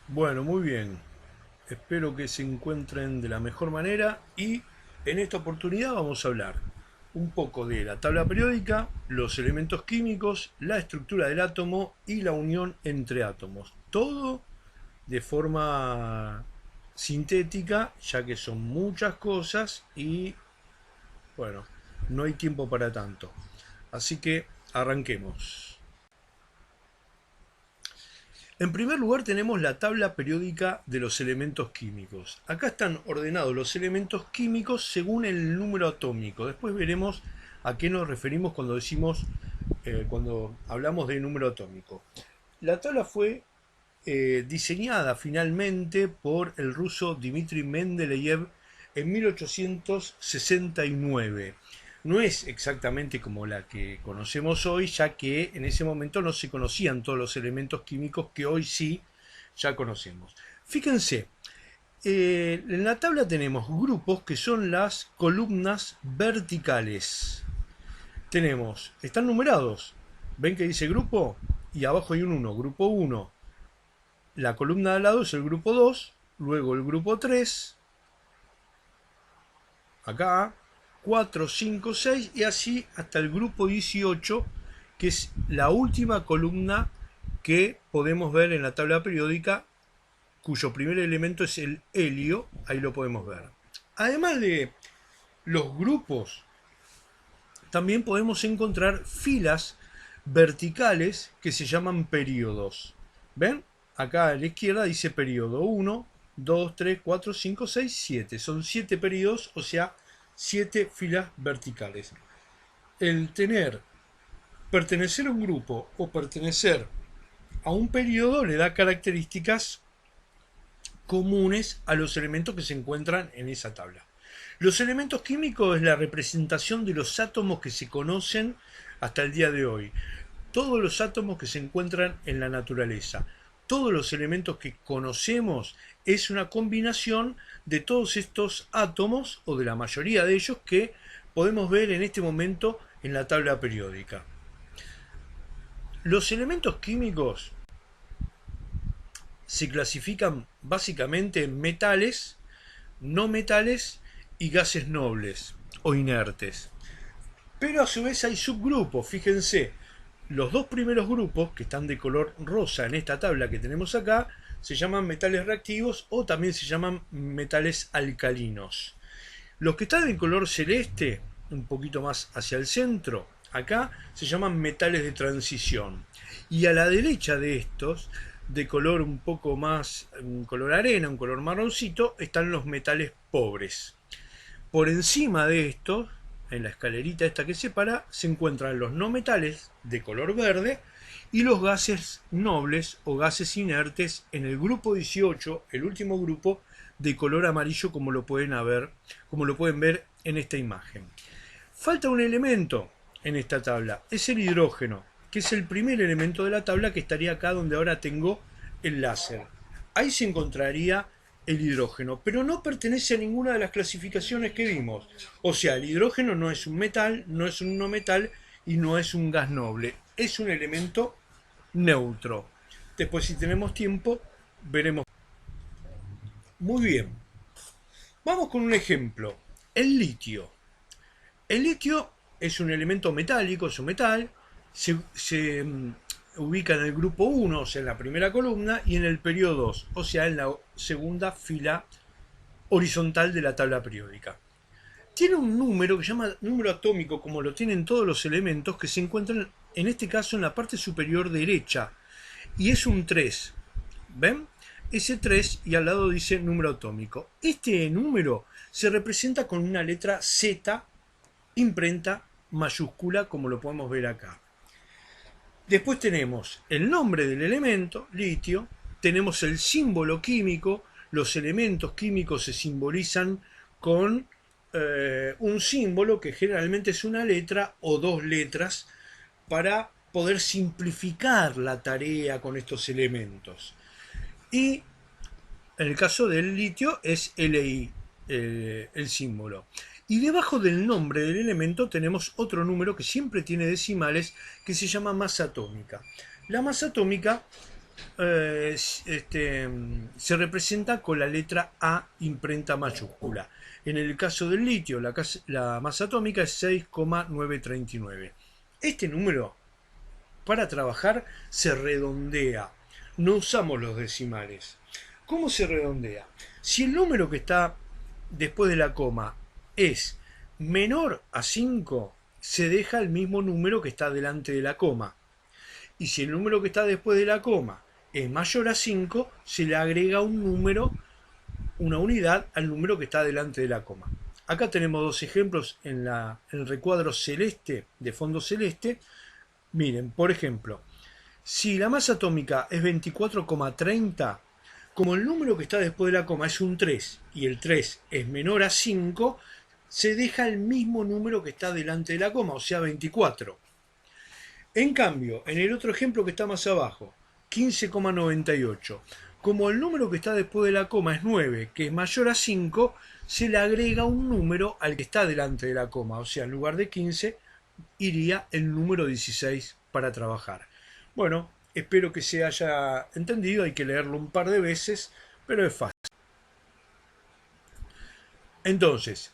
Bueno, muy bien. Espero que se encuentren de la mejor manera y en esta oportunidad vamos a hablar un poco de la tabla periódica, los elementos químicos, la estructura del átomo y la unión entre átomos. Todo de forma sintética, ya que son muchas cosas y bueno, no hay tiempo para tanto. Así que arranquemos. En primer lugar tenemos la tabla periódica de los elementos químicos. Acá están ordenados los elementos químicos según el número atómico. Después veremos a qué nos referimos cuando decimos, cuando hablamos de número atómico. La tabla fue diseñada finalmente por el ruso Dmitri Mendeleev en 1869. No es exactamente como la que conocemos hoy, ya que en ese momento no se conocían todos los elementos químicos que hoy sí ya conocemos. Fíjense, en la tabla tenemos grupos que son las columnas verticales. Están numerados. ¿Ven que dice grupo? Y abajo hay un 1, grupo 1. La columna de al lado es el grupo 2, luego el grupo 3, acá 4, 5, 6 y así hasta el grupo 18, que es la última columna que podemos ver en la tabla periódica, cuyo primer elemento es el helio, ahí lo podemos ver. Además de los grupos, también podemos encontrar filas verticales que se llaman períodos. ¿Ven? Acá a la izquierda dice periodo 1, 2, 3, 4, 5, 6, 7. Son 7 periodos, o sea, 7 filas verticales. El pertenecer a un grupo o pertenecer a un periodo le da características comunes a los elementos que se encuentran en esa tabla. Los elementos químicos es la representación de los átomos que se conocen hasta el día de hoy. Todos los átomos que se encuentran en la naturaleza. Todos los elementos que conocemos es una combinación de todos estos átomos, o de la mayoría de ellos, que podemos ver en este momento en la tabla periódica. Los elementos químicos se clasifican básicamente en metales, no metales y gases nobles o inertes. Pero a su vez hay subgrupos, fíjense, los dos primeros grupos, que están de color rosa en esta tabla que tenemos acá, se llaman metales reactivos o también se llaman metales alcalinos. Los que están de color celeste, un poquito más hacia el centro, acá se llaman metales de transición. Y a la derecha de estos, de color un poco más, un color arena, un color marroncito, están los metales pobres. Por encima de estos, en la escalerita esta que separa, se encuentran los no metales de color verde y los gases nobles o gases inertes en el grupo 18, el último grupo, de color amarillo como lo pueden ver en esta imagen. Falta un elemento en esta tabla, es el hidrógeno, que es el primer elemento de la tabla que estaría acá donde ahora tengo el láser. Ahí se encontraría el hidrógeno, pero no pertenece a ninguna de las clasificaciones que vimos. O sea, el hidrógeno no es un metal, no es un no metal y no es un gas noble. Es un elemento neutro. Después, si tenemos tiempo, veremos. Muy bien. Vamos con un ejemplo. El litio. El litio es un elemento metálico, es un metal. Se ubica en el grupo 1, o sea, en la primera columna, y en el periodo 2, o sea, en la segunda fila horizontal de la tabla periódica. Tiene un número que se llama número atómico, como lo tienen todos los elementos, que se encuentran en este caso en la parte superior derecha, y es un 3. ¿Ven? Ese 3 y al lado dice número atómico. Este número se representa con una letra Z, imprenta mayúscula, como lo podemos ver acá. Después tenemos el nombre del elemento, litio, tenemos el símbolo químico, los elementos químicos se simbolizan con un símbolo que generalmente es una letra o dos letras para poder simplificar la tarea con estos elementos. Y en el caso del litio es Li, el símbolo. Y debajo del nombre del elemento tenemos otro número que siempre tiene decimales, que se llama masa atómica. La masa atómica se representa con la letra A imprenta mayúscula. En el caso del litio, la masa atómica es 6,939. Este número, para trabajar, se redondea. No usamos los decimales. ¿Cómo se redondea? Si el número que está después de la coma es menor a 5, se deja el mismo número que está delante de la coma. Y si el número que está después de la coma es mayor a 5, se le agrega un número, una unidad al número que está delante de la coma. Acá tenemos dos ejemplos en el recuadro celeste, de fondo celeste. Miren, por ejemplo, si la masa atómica es 24,30, como el número que está después de la coma es un 3 y el 3 es menor a 5, se deja el mismo número que está delante de la coma, o sea 24. En cambio, en el otro ejemplo que está más abajo, 15,98, como el número que está después de la coma es 9, que es mayor a 5, se le agrega un número al que está delante de la coma, o sea, en lugar de 15 iría el número 16 para trabajar. Bueno, espero que se haya entendido, hay que leerlo un par de veces, pero es fácil. Entonces,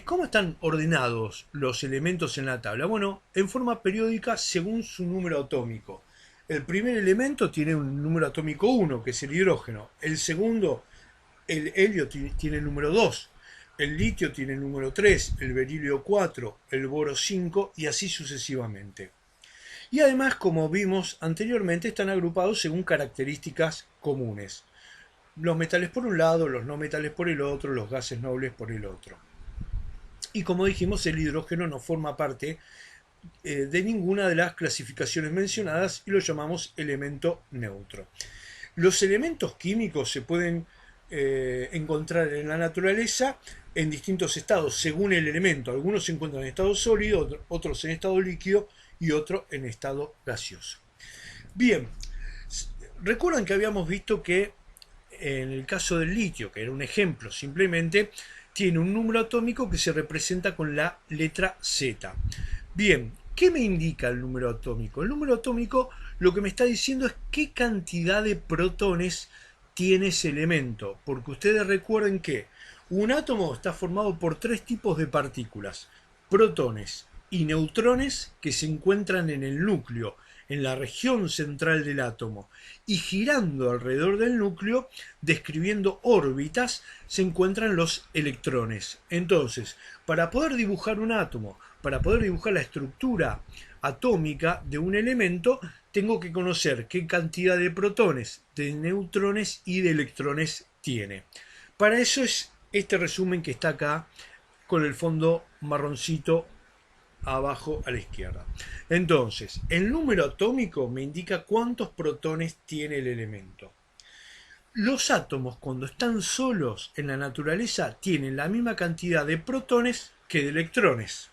¿cómo están ordenados los elementos en la tabla? Bueno, en forma periódica según su número atómico. El primer elemento tiene un número atómico 1, que es el hidrógeno. El segundo, el helio, tiene el número 2. El litio tiene el número 3, el berilio 4, el boro 5 y así sucesivamente. Y además, como vimos anteriormente, están agrupados según características comunes. Los metales por un lado, los no metales por el otro, los gases nobles por el otro. Y como dijimos, el hidrógeno no forma parte de ninguna de las clasificaciones mencionadas y lo llamamos elemento neutro. Los elementos químicos se pueden encontrar en la naturaleza en distintos estados según el elemento. Algunos se encuentran en estado sólido, otros en estado líquido y otros en estado gaseoso. Bien, recuerdan que habíamos visto que en el caso del litio, que era un ejemplo simplemente, tiene un número atómico que se representa con la letra Z. Bien, ¿qué me indica el número atómico? El número atómico lo que me está diciendo es qué cantidad de protones tiene ese elemento, porque ustedes recuerden que un átomo está formado por tres tipos de partículas, protones y neutrones que se encuentran en el núcleo, en la región central del átomo, y girando alrededor del núcleo, describiendo órbitas, se encuentran los electrones. Entonces, para poder dibujar un átomo, para poder dibujar la estructura atómica de un elemento, tengo que conocer qué cantidad de protones, de neutrones y de electrones tiene. Para eso es este resumen que está acá con el fondo marroncito abajo a la izquierda. Entonces, el número atómico me indica cuántos protones tiene el elemento. Los átomos, cuando están solos en la naturaleza, tienen la misma cantidad de protones que de electrones.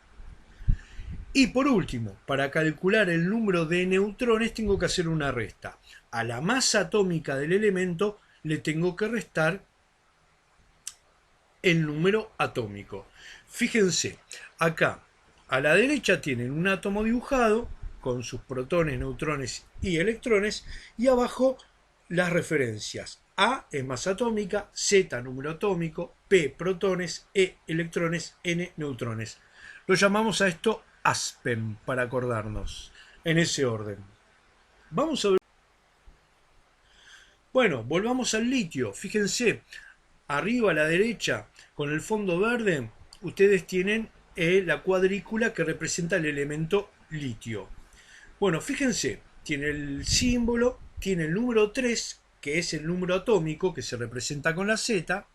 Y por último, para calcular el número de neutrones tengo que hacer una resta. A la masa atómica del elemento le tengo que restar el número atómico. Fíjense, acá a la derecha tienen un átomo dibujado con sus protones, neutrones y electrones, y abajo las referencias. A es masa atómica, Z número atómico, P protones, E electrones, N neutrones. Lo llamamos a esto ASPEN para acordarnos, en ese orden. Vamos a ver. Bueno, volvamos al litio. Fíjense, arriba a la derecha, con el fondo verde, ustedes tienen la cuadrícula que representa el elemento litio. Bueno, fíjense, tiene el símbolo, tiene el número 3, que es el número atómico, que se representa con la Z,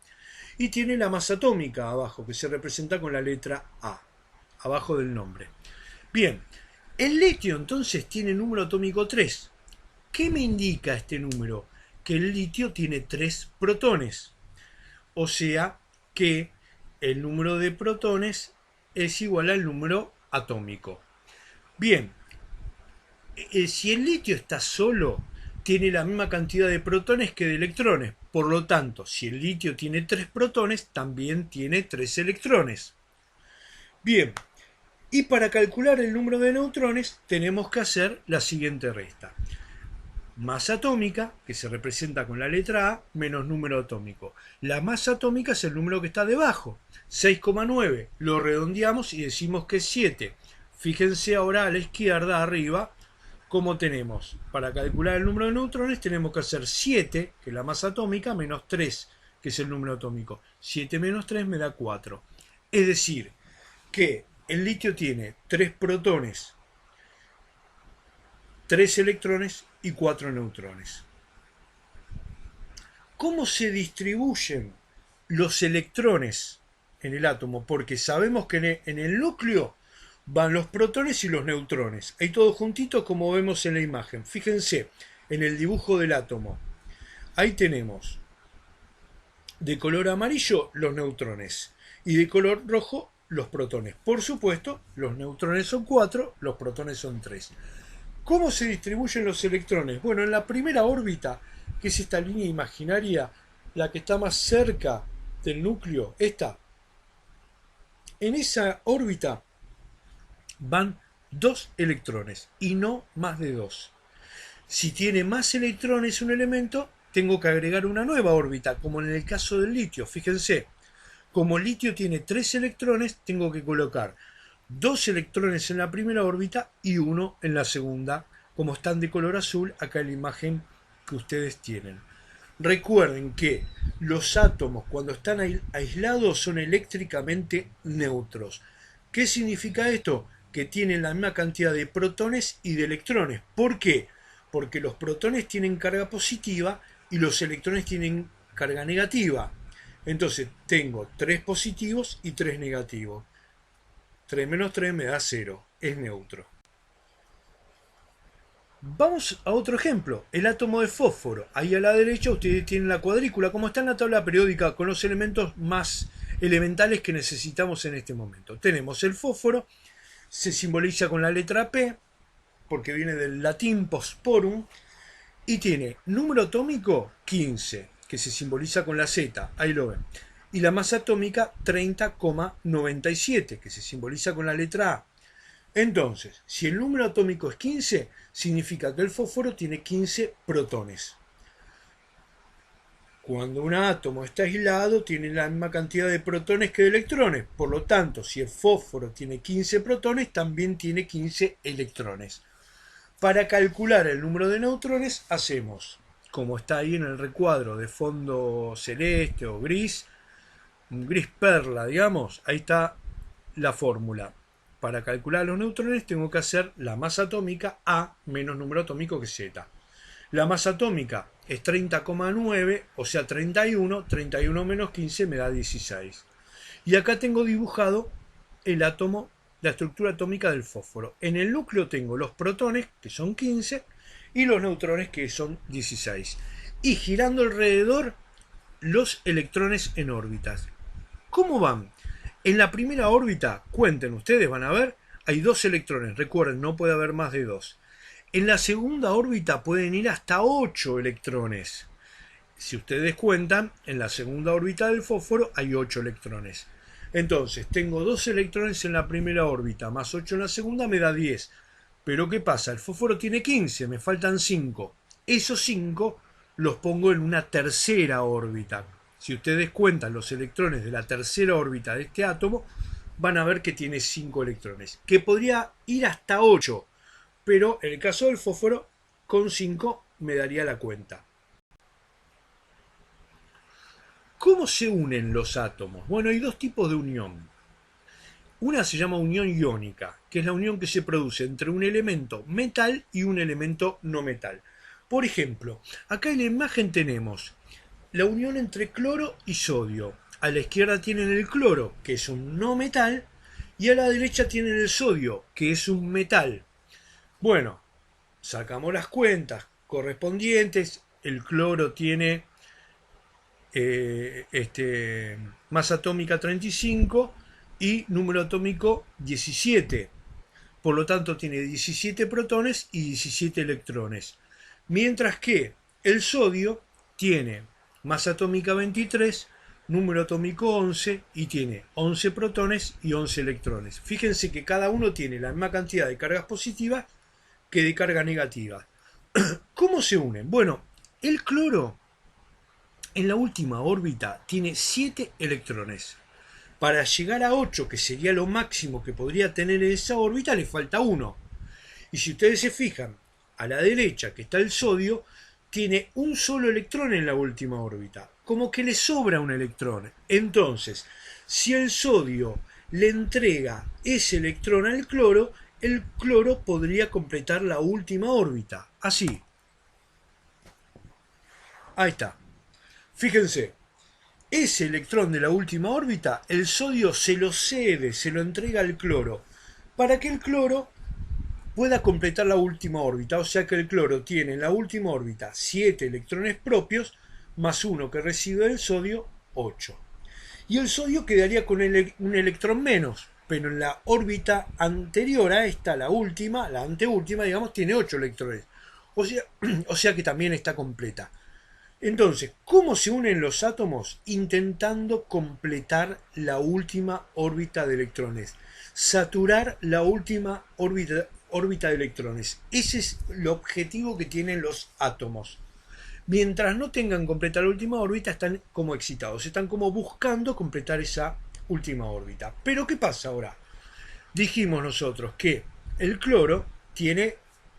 y tiene la masa atómica abajo, que se representa con la letra A, abajo del nombre. Bien, el litio entonces tiene número atómico 3. ¿Qué me indica este número? Que el litio tiene 3 protones. O sea que el número de protones es igual al número atómico. Bien, si el litio está solo, tiene la misma cantidad de protones que de electrones. Por lo tanto, si el litio tiene 3 protones, también tiene 3 electrones. Bien, y para calcular el número de neutrones tenemos que hacer la siguiente resta. masa atómica, que se representa con la letra A, menos número atómico. La masa atómica es el número que está debajo, 6,9. Lo redondeamos y decimos que es 7. Fíjense ahora a la izquierda, arriba, cómo tenemos. Para calcular el número de neutrones tenemos que hacer 7, que es la masa atómica, menos 3, que es el número atómico. 7 menos 3 me da 4. Es decir, que el litio tiene 3 protones, 3 electrones y 4 neutrones. ¿Cómo se distribuyen los electrones en el átomo? Porque sabemos que en el núcleo van los protones y los neutrones. Ahí todos juntitos como vemos en la imagen. Fíjense en el dibujo del átomo. Ahí tenemos de color amarillo los neutrones y de color rojo los protones. Por supuesto, los neutrones son 4, los protones son 3. ¿Cómo se distribuyen los electrones? Bueno, en la primera órbita, que es esta línea imaginaria, la que está más cerca del núcleo, esta, en esa órbita van 2 electrones y no más de 2. Si tiene más electrones un elemento, tengo que agregar una nueva órbita, como en el caso del litio. Fíjense, como el litio tiene 3 electrones, tengo que colocar 2 electrones en la primera órbita y 1 en la segunda, como están de color azul acá en la imagen que ustedes tienen. Recuerden que los átomos cuando están aislados son eléctricamente neutros. ¿Qué significa esto? Que tienen la misma cantidad de protones y de electrones. ¿Por qué? Porque los protones tienen carga positiva y los electrones tienen carga negativa. Entonces tengo 3 positivos y 3 negativos. 3 menos 3 me da 0, es neutro. Vamos a otro ejemplo, el átomo de fósforo. Ahí a la derecha ustedes tienen la cuadrícula, como está en la tabla periódica, con los elementos más elementales que necesitamos en este momento. Tenemos el fósforo, se simboliza con la letra P, porque viene del latín posporum, y tiene número atómico 15, que se simboliza con la Z, ahí lo ven. Y la masa atómica 30,97, que se simboliza con la letra A. Entonces, si el número atómico es 15, significa que el fósforo tiene 15 protones. Cuando un átomo está aislado, tiene la misma cantidad de protones que de electrones. Por lo tanto, si el fósforo tiene 15 protones, también tiene 15 electrones. Para calcular el número de neutrones, hacemos, como está ahí en el recuadro de fondo celeste o gris, un gris perla, digamos, ahí está la fórmula. Para calcular los neutrones tengo que hacer la masa atómica A menos número atómico que es Z. La masa atómica es 30,9, o sea 31, 31 menos 15 me da 16. Y acá tengo dibujado el átomo, la estructura atómica del fósforo. En el núcleo tengo los protones, que son 15, y los neutrones, que son 16. Y girando alrededor, los electrones en órbitas. ¿Cómo van? En la primera órbita, cuenten ustedes, van a ver, hay 2 electrones. Recuerden, no puede haber más de 2. En la segunda órbita pueden ir hasta 8 electrones. Si ustedes cuentan, en la segunda órbita del fósforo hay 8 electrones. Entonces, tengo 2 electrones en la primera órbita, más 8 en la segunda me da 10. Pero ¿qué pasa? El fósforo tiene 15, me faltan 5. Esos 5 los pongo en una tercera órbita. Si ustedes cuentan los electrones de la tercera órbita de este átomo, van a ver que tiene 5 electrones, que podría ir hasta 8, pero en el caso del fósforo, con 5 me daría la cuenta. ¿Cómo se unen los átomos? Bueno, hay 2 tipos de unión. Una se llama unión iónica, que es la unión que se produce entre un elemento metal y un elemento no metal. Por ejemplo, acá en la imagen tenemos la unión entre cloro y sodio. A la izquierda tienen el cloro, que es un no metal, y a la derecha tienen el sodio, que es un metal. Bueno, sacamos las cuentas correspondientes. El cloro tiene masa atómica 35 y número atómico 17. Por lo tanto, tiene 17 protones y 17 electrones. Mientras que el sodio tiene masa atómica 23, número atómico 11 y tiene 11 protones y 11 electrones. Fíjense que cada uno tiene la misma cantidad de cargas positivas que de carga negativa. ¿Cómo se unen? Bueno, el cloro en la última órbita tiene 7 electrones. Para llegar a 8, que sería lo máximo que podría tener en esa órbita, le falta 1. Y si ustedes se fijan, a la derecha que está el sodio, tiene un solo electrón en la última órbita, como que le sobra un electrón. Entonces, si el sodio le entrega ese electrón al cloro, el cloro podría completar la última órbita. Así. Ahí está. Fíjense, ese electrón de la última órbita, el sodio se lo cede, se lo entrega al cloro, para que el cloro pueda completar la última órbita. O sea que el cloro tiene en la última órbita 7 electrones propios, más uno que recibe del sodio, 8. Y el sodio quedaría con un electrón menos, pero en la órbita anterior a esta, la última, la anteúltima, digamos, tiene 8 electrones. O sea que también está completa. Entonces, ¿cómo se unen los átomos? Intentando completar la última órbita de electrones. Saturar la última órbita de electrones. Ese es el objetivo que tienen los átomos. Mientras no tengan completada la última órbita, están como excitados. Están como buscando completar esa última órbita. Pero ¿qué pasa ahora? Dijimos nosotros que el cloro tiene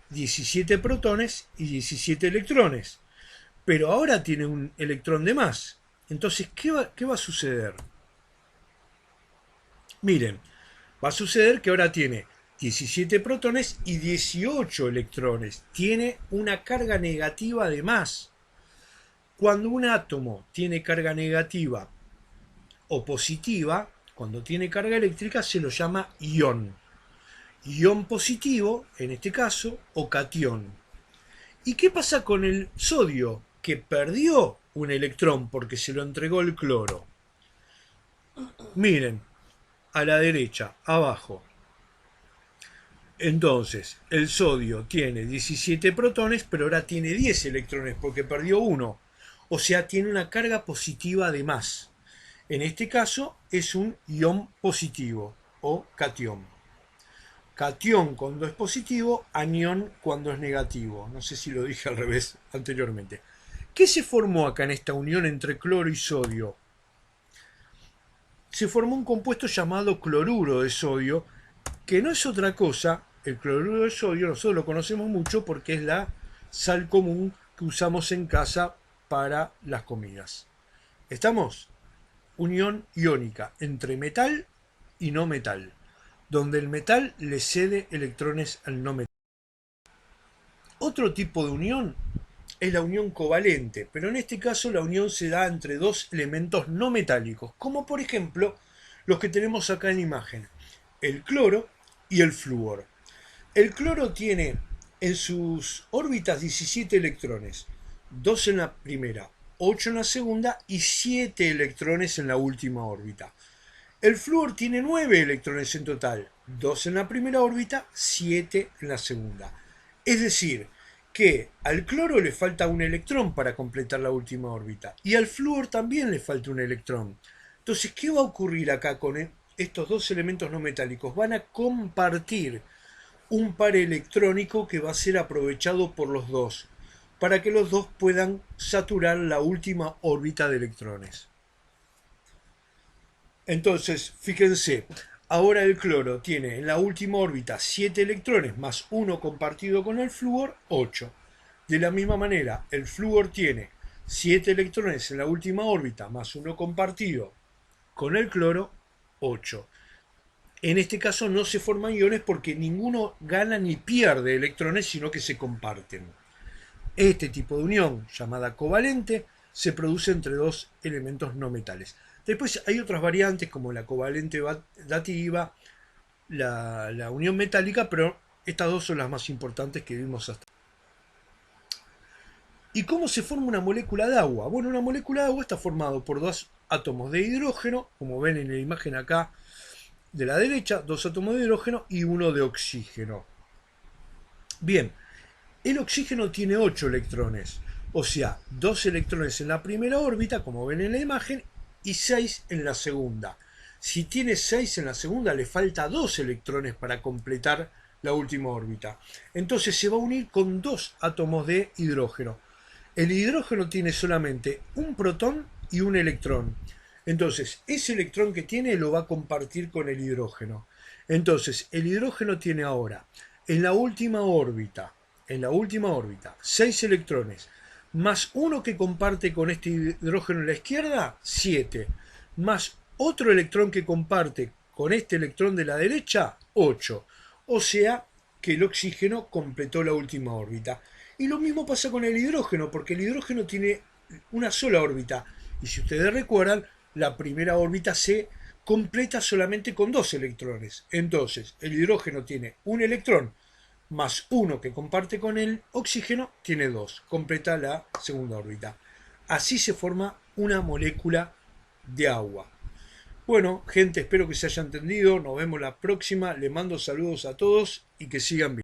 17 protones y 17 electrones. Pero ahora tiene un electrón de más. Entonces, ¿qué va a suceder? Miren, va a suceder que ahora tiene 17 protones y 18 electrones. Tiene una carga negativa de más. Cuando un átomo tiene carga negativa o positiva, cuando tiene carga eléctrica, se lo llama ión. Ión positivo, en este caso, o catión. ¿Y qué pasa con el sodio? Que perdió un electrón porque se lo entregó el cloro. Miren, a la derecha, abajo. Entonces, el sodio tiene 17 protones, pero ahora tiene 10 electrones porque perdió uno. O sea, tiene una carga positiva de más. En este caso es un ión positivo o catión. Catión cuando es positivo, anión cuando es negativo. No sé si lo dije al revés anteriormente. ¿Qué se formó acá en esta unión entre cloro y sodio? Se formó un compuesto llamado cloruro de sodio, que no es otra cosa. El cloruro de sodio nosotros lo conocemos mucho porque es la sal común que usamos en casa para las comidas. ¿Estamos? Unión iónica entre metal y no metal, donde el metal le cede electrones al no metal. Otro tipo de unión es la unión covalente, pero en este caso la unión se da entre dos elementos no metálicos, como por ejemplo los que tenemos acá en imagen, el cloro y el flúor. El cloro tiene en sus órbitas 17 electrones, 2 en la primera, 8 en la segunda y 7 electrones en la última órbita. El flúor tiene 9 electrones en total, 2 en la primera órbita, 7 en la segunda. Es decir, que al cloro le falta un electrón para completar la última órbita y al flúor también le falta un electrón. Entonces, ¿qué va a ocurrir acá con estos dos elementos no metálicos? Van a compartir un par electrónico que va a ser aprovechado por los dos, para que los dos puedan saturar la última órbita de electrones. Entonces, fíjense, ahora el cloro tiene en la última órbita 7 electrones más 1 compartido con el flúor, 8. De la misma manera, el flúor tiene 7 electrones en la última órbita más 1 compartido con el cloro, 8. En este caso no se forman iones porque ninguno gana ni pierde electrones, sino que se comparten. Este tipo de unión, llamada covalente, se produce entre dos elementos no metales. Después hay otras variantes como la covalente dativa, la unión metálica, pero estas dos son las más importantes que vimos hasta ahora. ¿Y cómo se forma una molécula de agua? Bueno, una molécula de agua está formada por dos átomos de hidrógeno, como ven en la imagen acá de la derecha, dos átomos de hidrógeno y uno de oxígeno. Bien, el oxígeno tiene 8 electrones, o sea, 2 electrones en la primera órbita, como ven en la imagen, y 6 en la segunda. Si tiene 6 en la segunda, le falta 2 electrones para completar la última órbita. Entonces se va a unir con dos átomos de hidrógeno. El hidrógeno tiene solamente un protón y un electrón. Entonces, ese electrón que tiene lo va a compartir con el hidrógeno. Entonces, el hidrógeno tiene ahora, en la última órbita, 6 electrones, más uno que comparte con este hidrógeno en la izquierda, 7, más otro electrón que comparte con este electrón de la derecha, 8. O sea que el oxígeno completó la última órbita. Y lo mismo pasa con el hidrógeno, porque el hidrógeno tiene una sola órbita. Y si ustedes recuerdan, la primera órbita se completa solamente con 2 electrones. Entonces, el hidrógeno tiene un electrón más uno que comparte con el oxígeno, tiene 2. Completa la segunda órbita. Así se forma una molécula de agua. Bueno, gente, espero que se haya entendido. Nos vemos la próxima. Les mando saludos a todos y que sigan bien.